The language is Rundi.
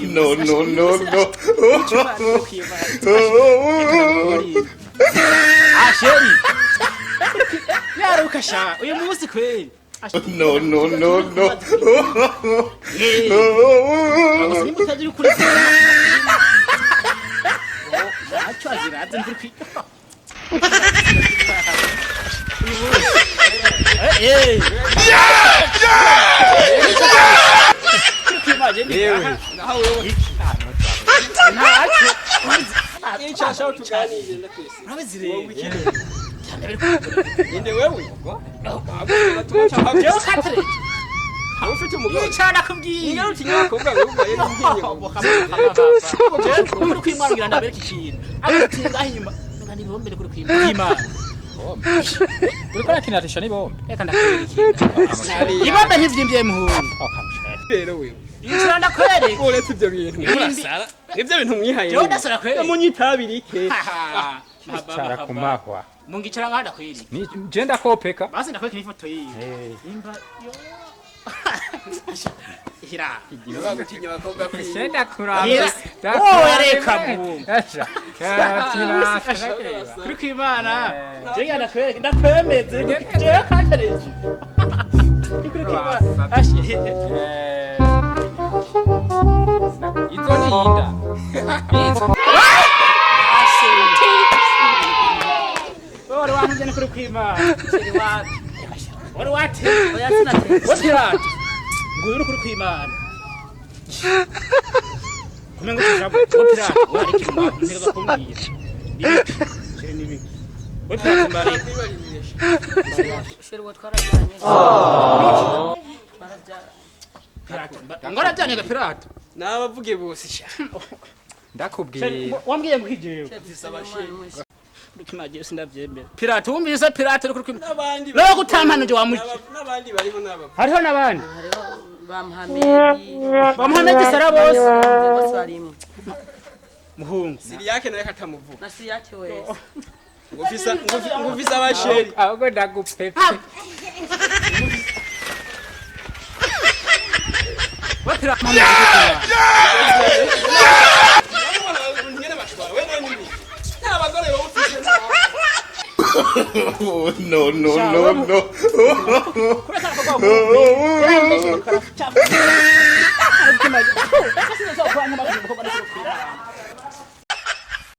No, no, no, no. Asheri. Yaruka sha. Uyu munsi kweli. No, no, no, no. Abasini mutajiri kuri. Acho aziraze ndiri kwika. Hey. Yewe. Naho wewe. Ntacho. Icha shau tuganire nakwese. Abazire. Inde wewe. Abo tumacha haje katre. Ufite umugabo. Icha nakubwiye. Ingaro tinyakobwa wewe yari kuri kwimwangira ndabere kikintu. Agatinga hanyuma. Ngani bombe kuri kwimana. Uriko kinatisha ni bombe. Eka ndakwereka. Ibombe ntivyimvye muhungu. Rero wewe. Icha ndakwereka. Uretse ibyo bintu. Murasara. Ibyo bintu mwihaye. Yo ndasara kwereka. Munyitabirike. Cara kumahwa. Mungicara ngada kweli. Ni jenda kopeka. Basi ndakwereka ifoto iyi. Imba yo. Hira. Bagutinya bakobwa ko. Senda kuraba. Oh yareka mu. Acha. Kuri kwimana. Je ndakwereka ndakwemeze. Je kantereje. Kuri kwimana. Ashi. Izo ni inda. Ora wamujene kuri kwimana. Siri wa. Ora wati. Oya sinate. Wotira. Nguyu kuri kwimana. Kumengo tujabo. Wotira. Wari kimwa. Nega kumbwiye. Siri nibi. Wotira kumbari. Siri watwarajanye. Ngora byane ga pirate. Nabavuge bose sha. Ndakubwiye. Wambwiye ngo hijewe. Zisaba shehe. Bikimaje sindavyemera. Pirate wumvise pirate kuri kwimana. Nabandi. Lo gutamana je wamuki. Nabandi bariho naba. Hariho nabandi. Hariho bamuhamedi. Bamuhamedi sara bose. Bose barimo. Muhungu. Siri yake naye katamuvuga. Nasi yake wese. Ngufisa abasheri. Ahubwo ndagupepe. Wotira mama. No, no, no, no. Kureka